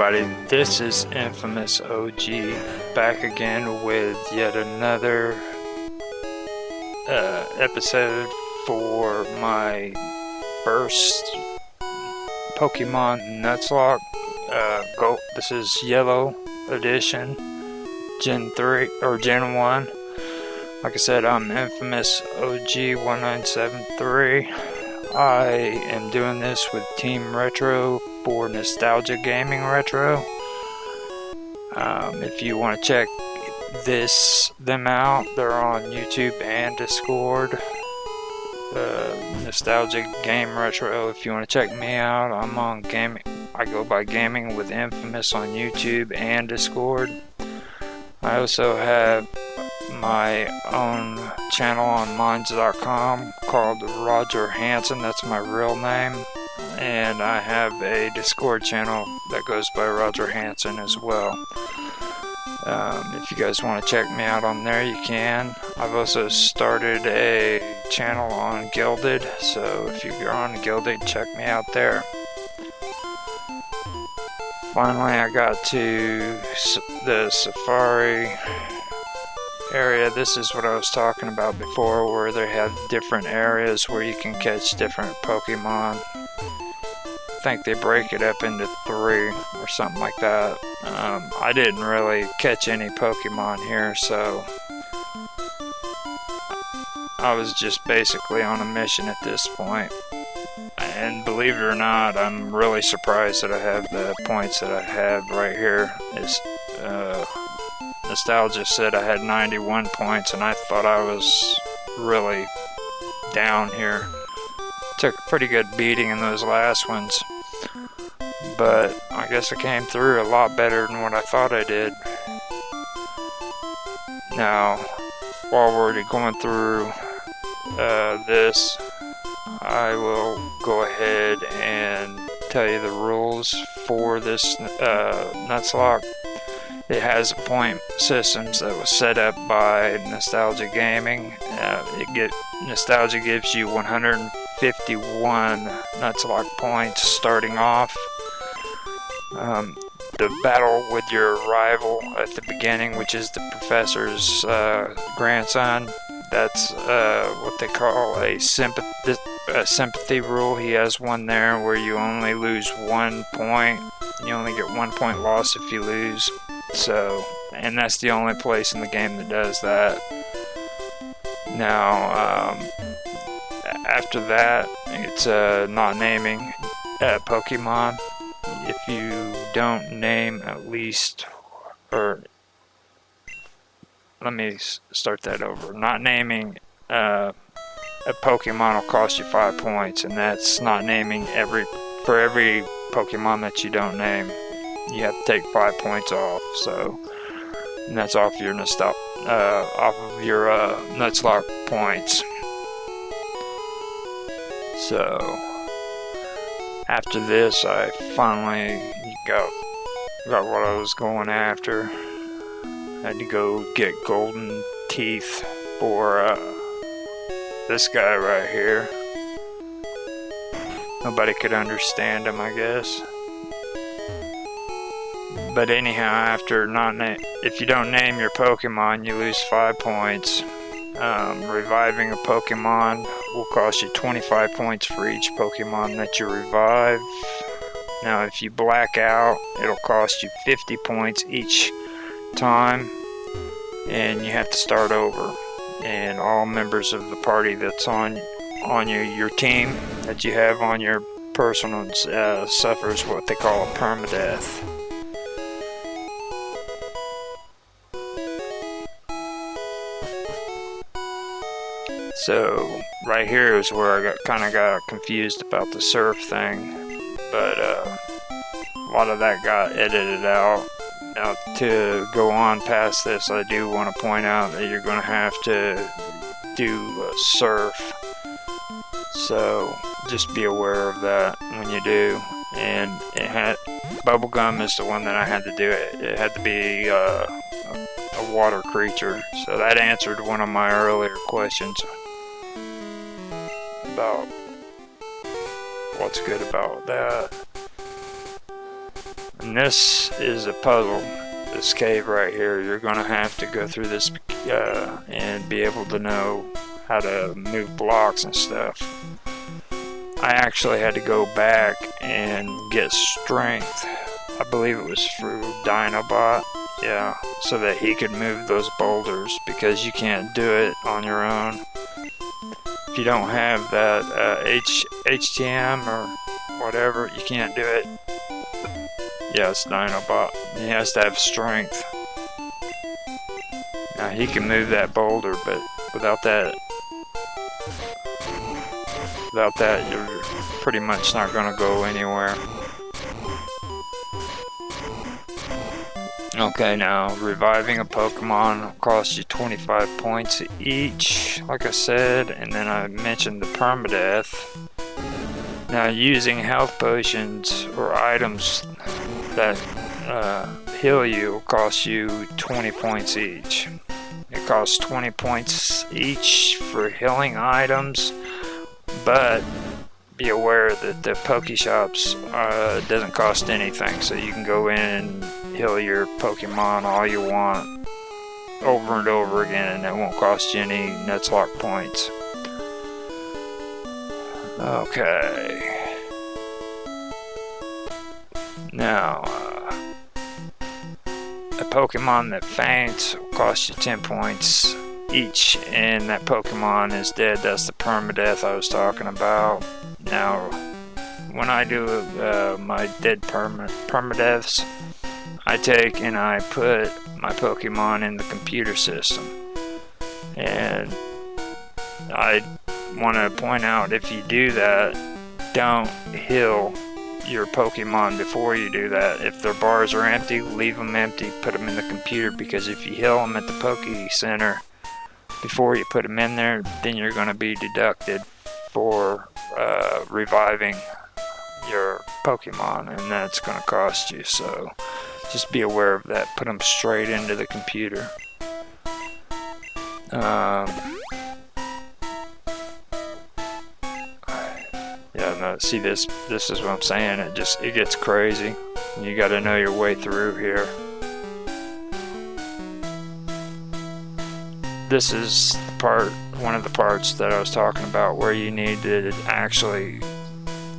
everybody, this is Infamous OG back again with yet another episode for my first Pokemon Nuzlocke. This is Yellow Edition, Gen 3 or Gen 1. Like I said, I'm Infamous OG 1973. I am doing this with Team Retro for Nostalgia Gaming Retro. If you want to check them out, they're on YouTube and Discord. Nostalgia Game Retro. If you want to check me out, I'm on gaming. I go by Gaming with Infamous on YouTube and Discord. I also have my own channel on minds.com called Roger Hansen. That's my real name. And I have a Discord channel that goes by Roger Hansen as well. If you guys want to check me out on there, you can. I've also started a channel on Gilded, so if you're on Gilded, check me out there. Finally, I got to the Safari area. This is what I was talking about before, where they have different areas where you can catch different Pokemon. I think they break it up into 3 or something like that. I didn't really catch any Pokemon here, so I was just basically on a mission at this point. And believe it or not, I'm really surprised that I have the points that I have right here. Nostalgia said I had 91 points, and I thought I was really down here. Took a pretty good beating in those last ones, but I guess I came through a lot better than what I thought I did. Now, while we're going through this, I will go ahead and tell you the rules for this Nuzlocke. It has a point systems that was set up by Nostalgia Gaming. Nostalgia gives you 151 Nuzlocke points starting off. The battle with your rival at the beginning, which is the professor's grandson, that's what they call a sympathy rule. He has one there where you only lose 1 point. You only get 1 point loss if you lose. So, and that's the only place in the game that does that. Now, after that, it's not naming Pokemon. If you don't name at least, or let me start that over. Not naming a Pokemon will cost you 5 points, and that's not naming for every Pokemon that you don't name. You have to take 5 points off. So, and that's off your Nuzlocke points. So, after this, I finally got what I was going after. I had to go get golden teeth for this guy right here. Nobody could understand him, I guess. But anyhow, if you don't name your Pokemon, you lose 5 points. Reviving a Pokemon will cost you 25 points for each Pokemon that you revive. Now, if you black out, it'll cost you 50 points each time, and you have to start over. And all members of the party that's on your team that you have on your personal suffers what they call a permadeath. So right here is where I kind of got confused about the surf thing, but a lot of that got edited out. Now, to go on past this, I do want to point out that you're going to have to do surf, so just be aware of that when you do. And bubblegum is the one that I had to do. It had to be a water creature, so that answered one of my earlier questions about what's good about that. And this is a puzzle. This cave right here, you're gonna have to go through this and be able to know how to move blocks and stuff. I actually had to go back and get strength. I believe it was through Dinobot, yeah, so that he could move those boulders, because you can't do it on your own. If you don't have that HTM or whatever, you can't do it. Yeah, it's Dinobot. He has to have strength. Now he can move that boulder, but without that, you're pretty much not gonna go anywhere. Okay, now reviving a Pokemon will cost you 25 points each, like I said, and then I mentioned the permadeath. Now, using health potions or items that heal you will cost you 20 points each. It costs 20 points each for healing items, but be aware that the Pokeshops doesn't cost anything, so you can go in and heal your Pokemon all you want over and over again, and it won't cost you any Nuzlocke points. Okay. Now, a Pokemon that faints will cost you 10 points each, and that Pokemon is dead. That's the permadeath I was talking about. Now, when I do my dead permadeaths, I take and I put my Pokemon in the computer system. And I want to point out, if you do that, don't heal your Pokemon before you do that. If their bars are empty, leave them empty, put them in the computer, because if you heal them at the Poke Center before you put them in there, then you're going to be deducted for reviving your Pokemon, and that's going to cost you. So just be aware of that. Put them straight into the computer. Yeah, no, see, this is what I'm saying. It gets crazy. You got to know your way through here. This is the part, one of the parts that I was talking about, where you need to actually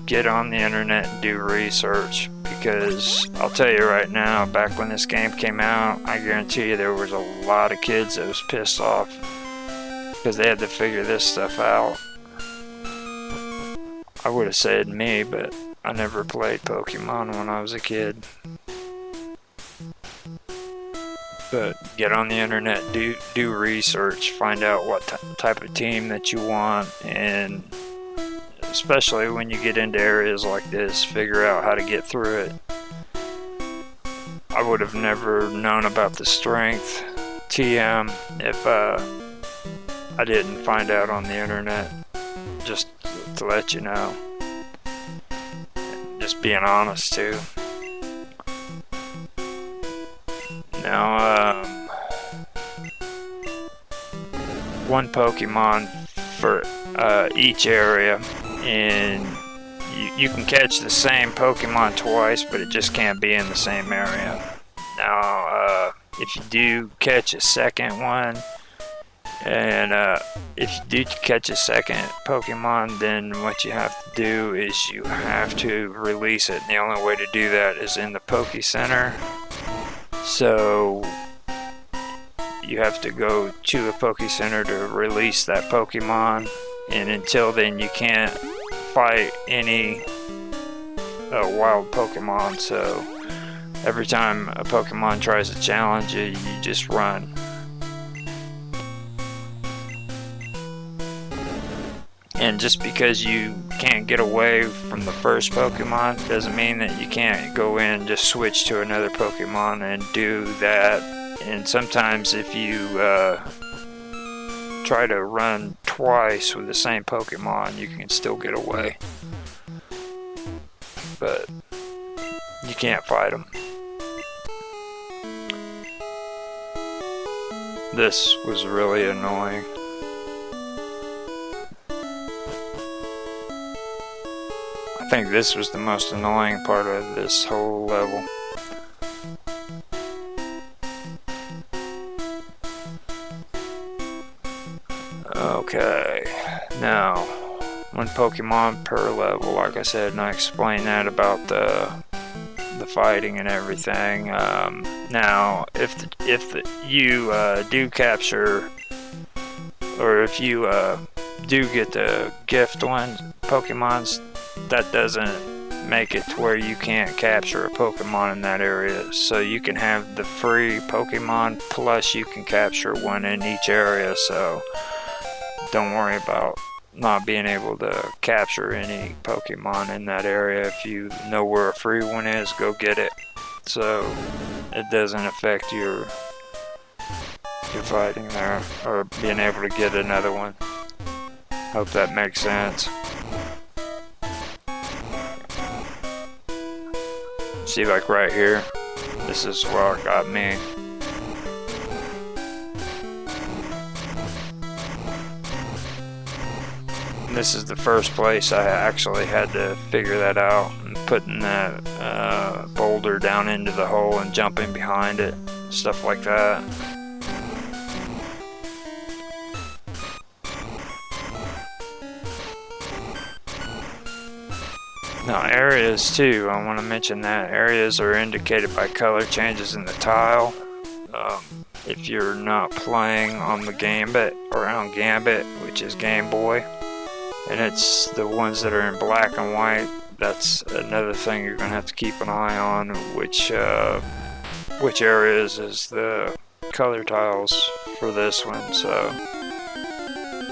get on the internet and do research. Because I'll tell you right now, back when this game came out, I guarantee you there was a lot of kids that was pissed off because they had to figure this stuff out. I would have said me, but I never played Pokemon when I was a kid. But get on the internet, do research, find out what type of team that you want, and especially when you get into areas like this, figure out how to get through it. I would have never known about the strength TM if I didn't find out on the internet, just to let you know. Just being honest too. Now, one Pokemon for each area, and you can catch the same Pokemon twice, but it just can't be in the same area. Now, if you do catch a second one, and if you do catch a second Pokemon, then what you have to do is you have to release it. And the only way to do that is in the Poke Center. So you have to go to a Poke Center to release that Pokemon, and until then you can't fight any wild Pokemon. So every time a Pokemon tries to challenge you, you just run. And just because you can't get away from the first Pokemon doesn't mean that you can't go in and just switch to another Pokemon and do that. And sometimes if you try to run twice with the same Pokemon, you can still get away. But you can't fight them. This was really annoying. I think this was the most annoying part of this whole level. Okay, now one Pokemon per level, like I said, and I explained that about the fighting and everything. Now, if you do capture, or if you do get the gift ones, Pokemons, that doesn't make it to where you can't capture a Pokemon in that area. So you can have the free Pokemon, plus you can capture one in each area, so don't worry about not being able to capture any Pokemon in that area. If you know where a free one is, go get it, so it doesn't affect your fighting there or being able to get another one. Hope that makes sense. See, like right here, this is where it got me. This is the first place I actually had to figure that out, and putting that boulder down into the hole and jumping behind it, stuff like that. Now areas too, I want to mention that areas are indicated by color changes in the tile. If you're not playing on the Gambit, or on Gambit, which is Game Boy, and it's the ones that are in black and white, that's another thing you're going to have to keep an eye on, which areas is the color tiles for this one. So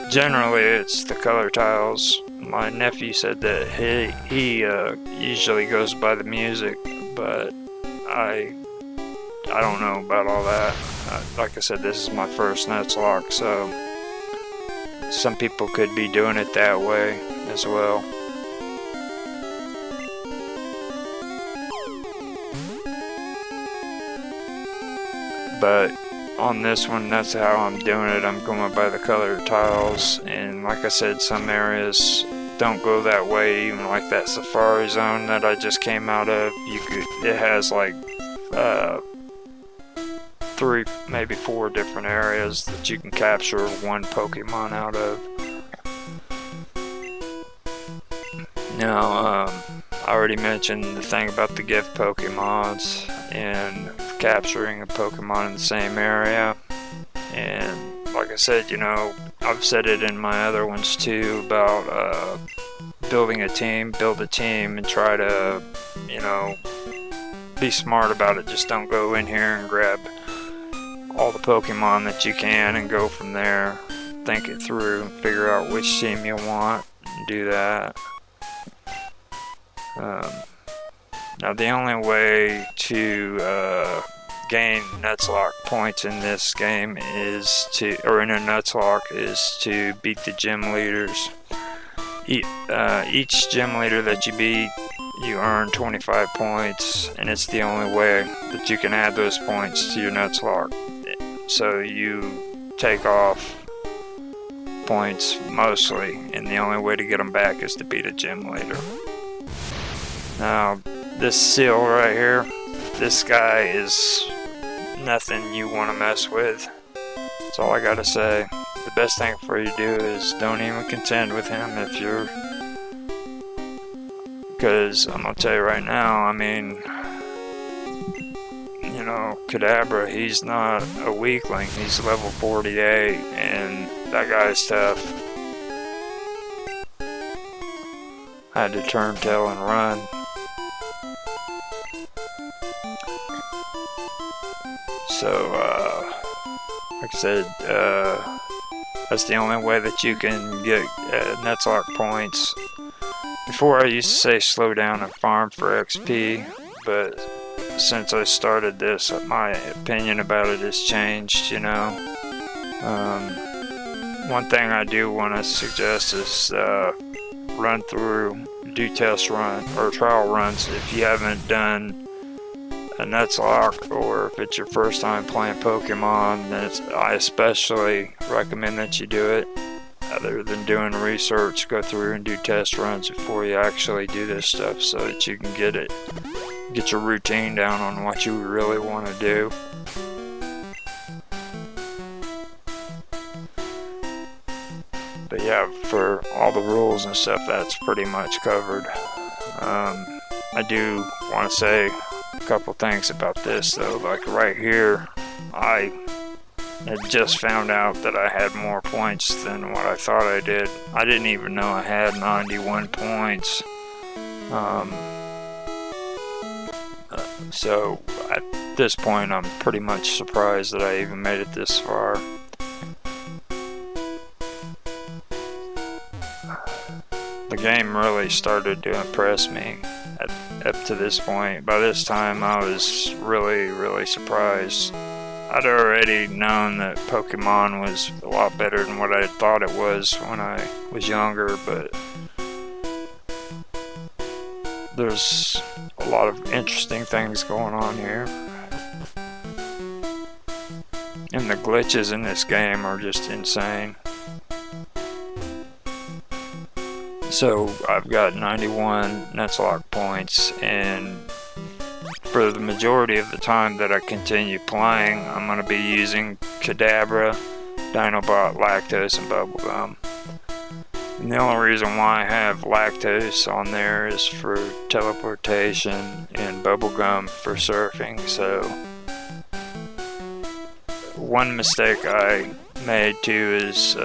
generally it's the color tiles. My nephew said that he usually goes by the music, but I don't know about all that. Like I said, this is my first Nuzlocke, so some people could be doing it that way as well. But on this one, that's how I'm doing it. I'm going by the color tiles, and like I said, some areas don't go that way. Even like that safari zone that I just came out of, it has like 3, maybe 4 different areas that you can capture one Pokemon out of. Now, I already mentioned the thing about the gift Pokemons and capturing a Pokemon in the same area. And like I said, you know, I've said it in my other ones too about building a team, build a team, and try to, you know, be smart about it. Just don't go in here and grab all the Pokemon that you can and go from there. Think it through and figure out which team you want and do that. Now the only way to gain Nuzlocke points in this game is or in a Nuzlocke, is to beat the gym leaders. Each gym leader that you beat, you earn 25 points, and it's the only way that you can add those points to your Nuzlocke. So you take off points mostly, and the only way to get them back is to beat a gym leader. Now this seal right here, this guy is nothing you want to mess with. That's all I gotta say. The best thing for you to do is don't even contend with him if you're, because I'm gonna tell you right now, I mean, you know, Kadabra, he's not a weakling. He's level 48, and that guy's tough. I had to turn tail and run. So, like I said, that's the only way that you can get Nuzlocke points. Before I used to say slow down and farm for XP, but since I started this, my opinion about it has changed, you know. One thing I do want to suggest is run through, do test run or trial runs if you haven't done a Nuzlocke, or if it's your first time playing Pokemon, then I especially recommend that you do it. Other than doing research, go through and do test runs before you actually do this stuff, so that you can get your routine down on what you really want to do. But yeah, for all the rules and stuff, that's pretty much covered. I do want to say a couple things about this though. Like right here, I had just found out that I had more points than what I thought I did. I didn't even know I had 91 points. So at this point, I'm pretty much surprised that I even made it this far. The game really started to impress me up to this point. By this time, I was really surprised. I'd already known that Pokemon was a lot better than what I thought it was when I was younger, but there's a lot of interesting things going on here. And the glitches in this game are just insane. So I've got 91 Nuzlocke points, and for the majority of the time that I continue playing, I'm going to be using Kadabra, Dinobot, Lactose, and Bubblegum. And the only reason why I have Lactose on there is for teleportation and Bubblegum for surfing. So one mistake I made too is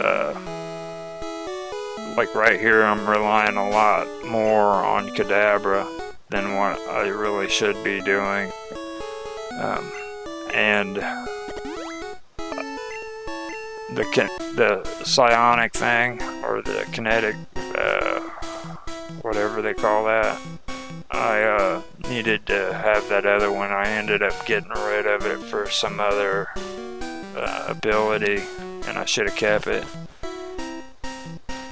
like right here, I'm relying a lot more on Kadabra than what I really should be doing. And the psionic thing, or the kinetic, whatever they call that, I needed to have that other one. I ended up getting rid of it for some other ability, and I should have kept it,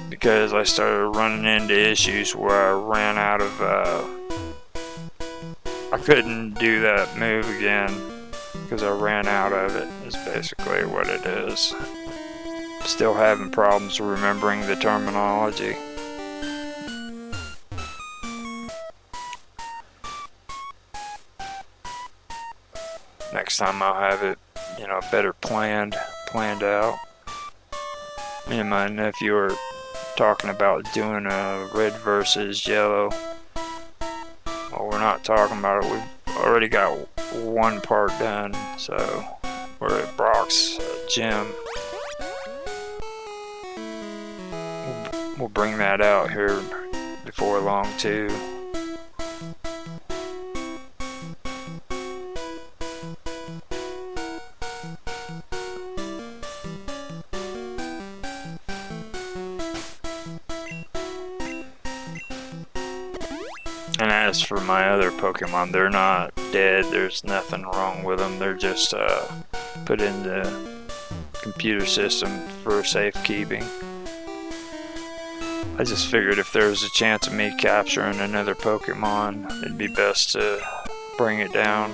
because I started running into issues where I ran out of I couldn't do that move again because I ran out of it, is basically what it is. Still having problems remembering the terminology. Next time I'll have it, better planned out. Me and my nephew are talking about doing a red versus yellow. Well, we're not talking about it. We've already got one part done, so we're at Brock's gym. We'll bring that out here before long too. And as for my other Pokemon, they're not dead. There's nothing wrong with them. They're just put in the computer system for safekeeping. I just figured if there was a chance of me capturing another Pokemon, it'd be best to bring it down.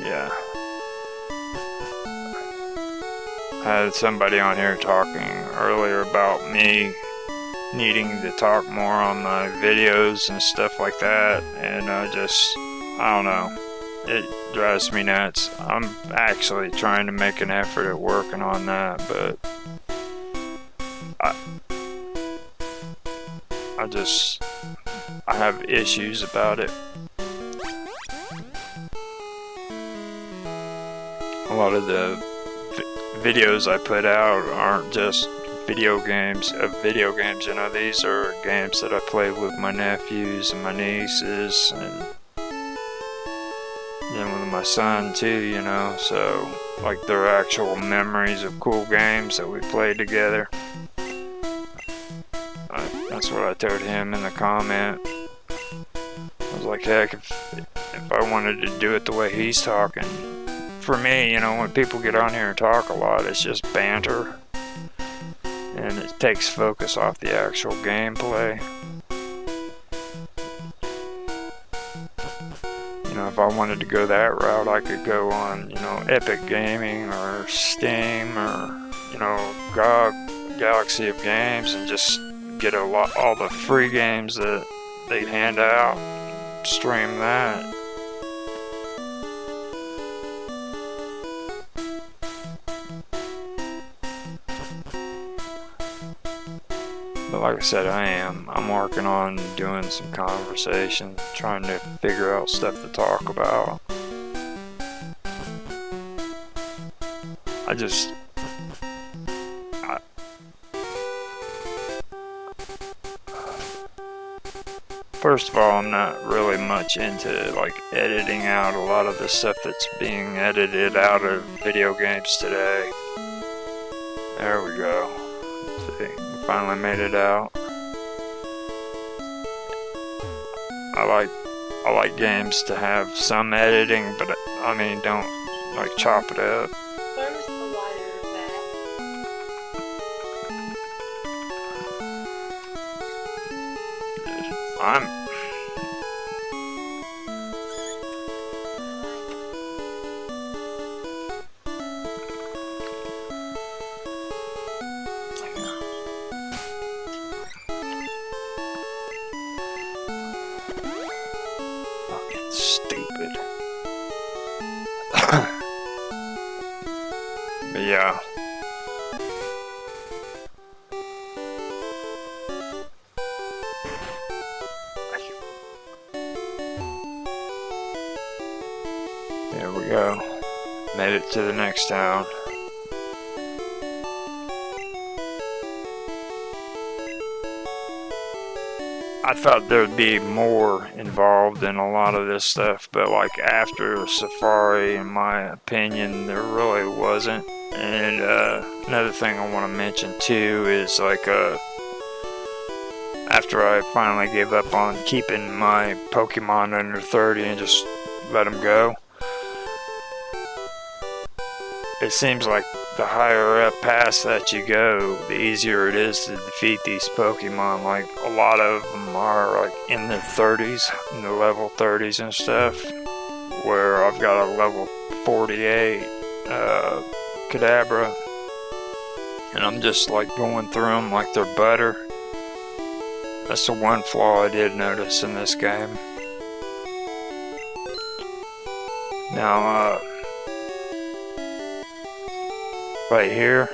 Yeah. I had somebody on here talking earlier about me needing to talk more on my videos and stuff like that, and I don't know, it drives me nuts. I'm actually trying to make an effort at working on that, but I have issues about it. A lot of the videos I put out aren't just video games. These are games that I play with my nephews and my nieces, and then with my son too, so like they're actual memories of cool games that we played together. That's what I told him in the comment. I was like, heck, if I wanted to do it the way he's talking. For me, when people get on here and talk a lot, it's just banter. And it takes focus off the actual gameplay. If I wanted to go that route, I could go on, Epic Gaming or Steam or, GOG, Galaxy of Games, and just get all the free games that they'd hand out, stream that. But like I said, I'm working on doing some conversation, trying to figure out stuff to talk about. First of all, I'm not really much into like editing out a lot of the stuff that's being edited out of video games today. There we go. Let's see, we finally made it out. I like games to have some editing, but I mean, don't like chop it up. Where's the wire back? Fucking stupid. But yeah. There we go. Made it to the next town. I thought there'd be more involved in a lot of this stuff, but like after Safari, in my opinion, there really wasn't. And another thing I want to mention too is like after I finally gave up on keeping my Pokemon under 30 and just let them go, it seems like the higher up past that you go, the easier it is to defeat these Pokemon. Like a lot of them are like in their 30s, in the level 30s and stuff, where I've got a level 48 Kadabra, and I'm just like going through them like they're butter. That's the one flaw I did notice in this game. Now, right here,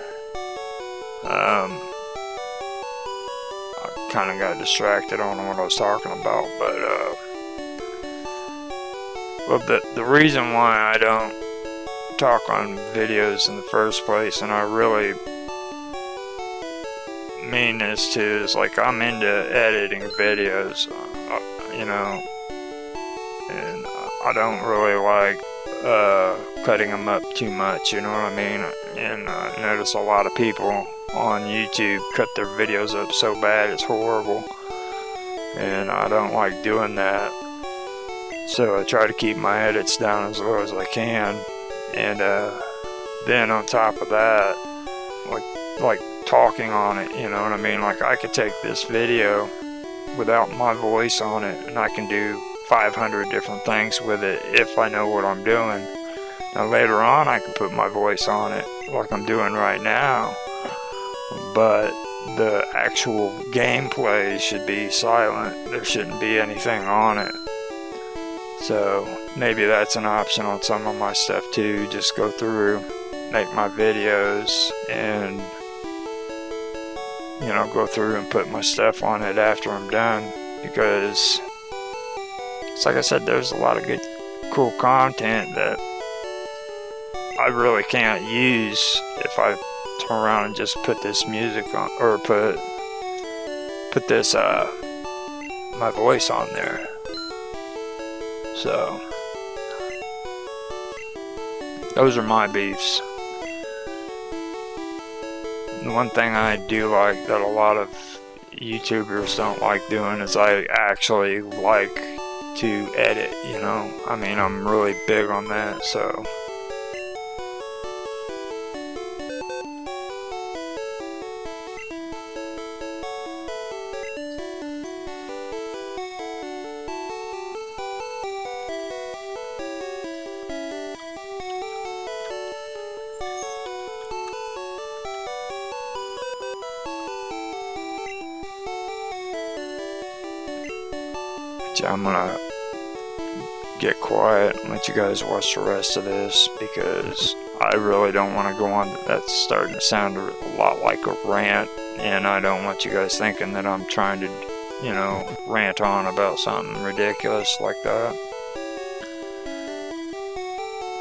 I kind of got distracted on what I was talking about, but well, the reason why I don't talk on videos in the first place, and I really mean this too, is like I'm into editing videos, you know, and I don't really like cutting them up too much, you know what I mean? And I notice a lot of people on YouTube cut their videos up so bad it's horrible, and I don't like doing that. So I try to keep my edits down as low as I can, and then on top of that, like talking on it, you know what I mean? Like I could take this video without my voice on it, and I can do 500 different things with it if I know what I'm doing. Now later on I can put my voice on it like I'm doing right now, but the actual gameplay should be silent. There shouldn't be anything on it. So maybe that's an option on some of my stuff too. Just go through, make my videos, and you know, go through and put my stuff on it after I'm done, because it's like I said, there's a lot of good, cool content that I really can't use if I turn around and just put this music on, or put this my voice on there. So those are my beefs. The one thing I do like that a lot of YouTubers don't like doing is I actually like to edit, you know. I mean, I'm really big on that, so I'm gonna get quiet and let you guys watch the rest of this because I really don't want to go on. That's starting to sound a lot like a rant, and I don't want you guys thinking that I'm trying to, you know, rant on about something ridiculous like that.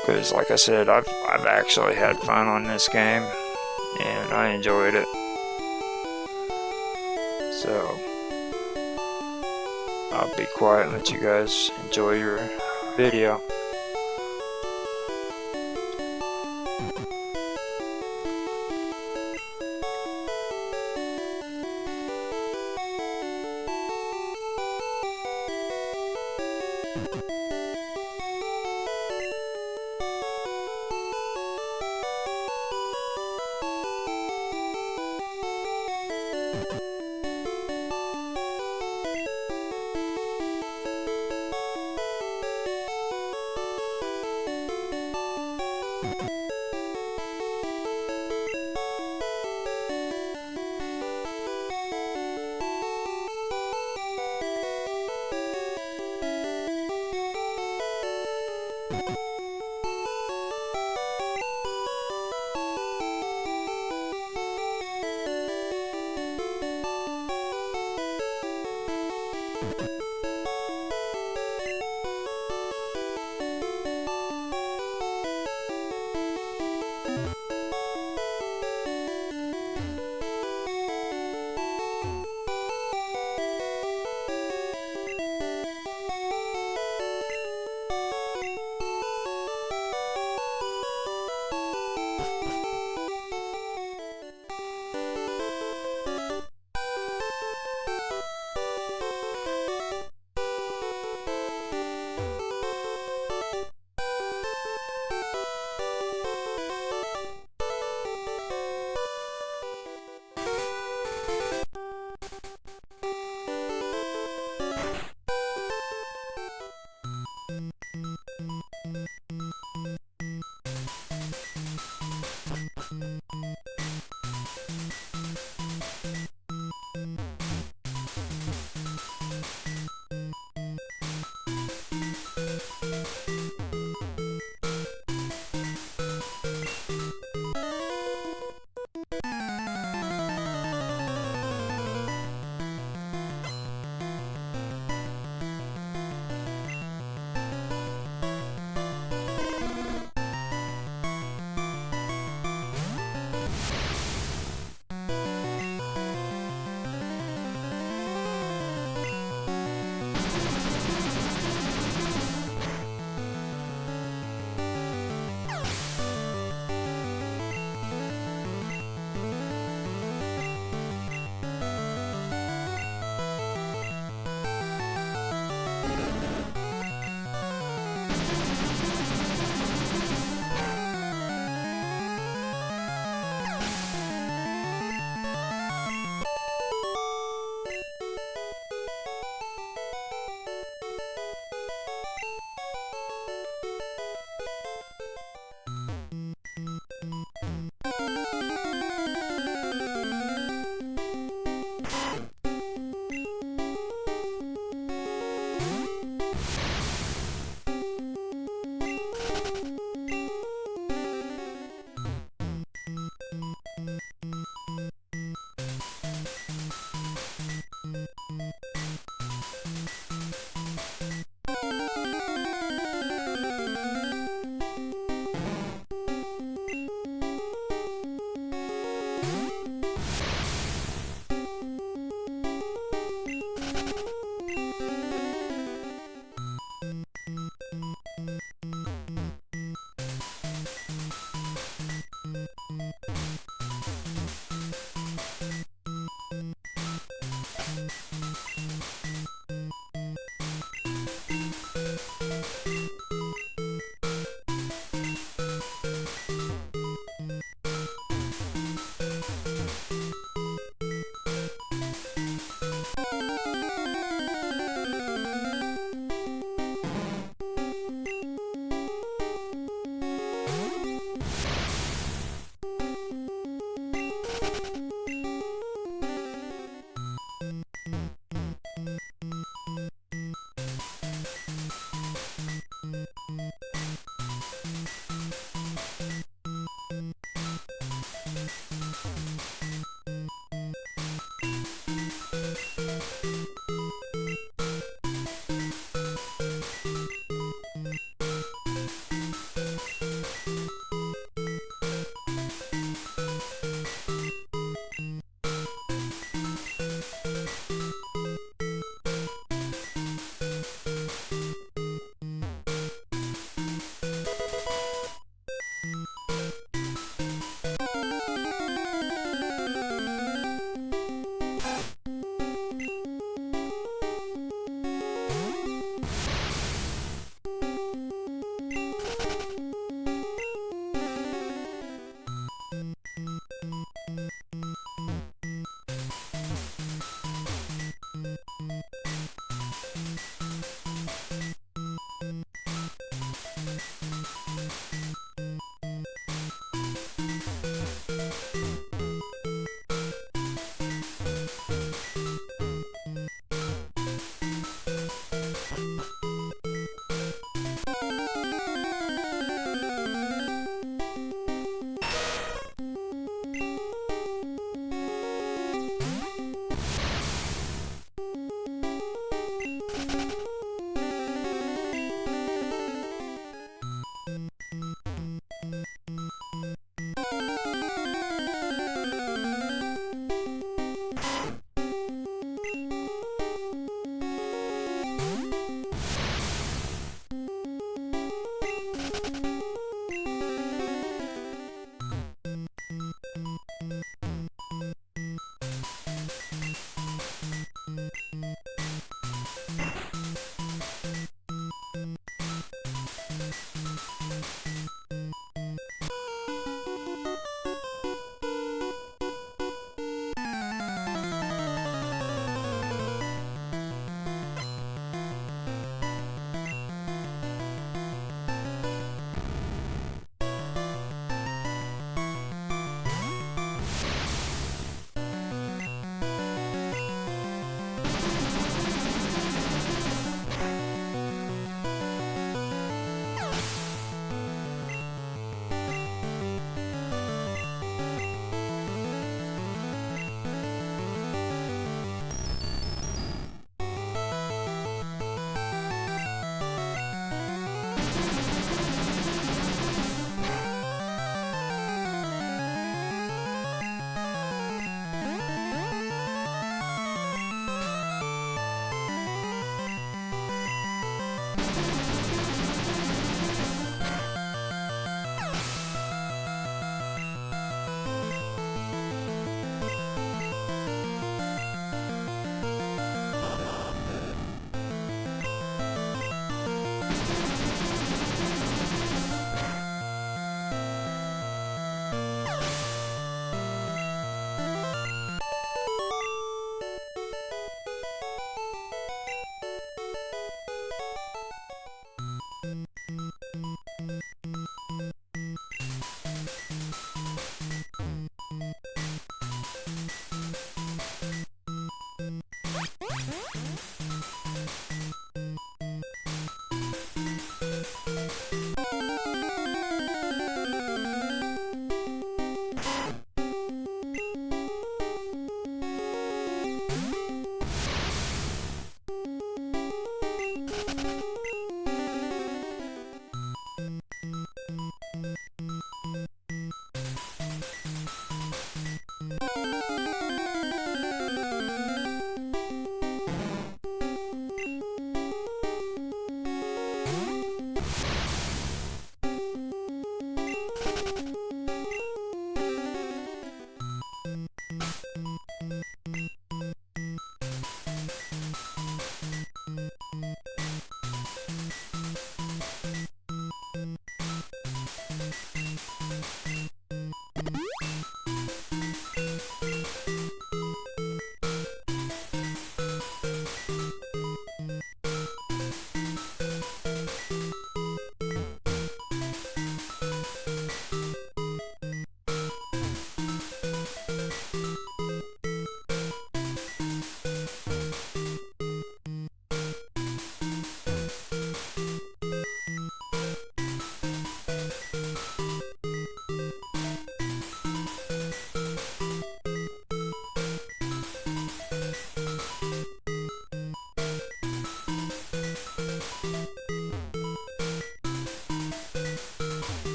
Because, like I said, I've actually had fun on this game, and I enjoyed it. So I'll be quiet and let you guys enjoy your video.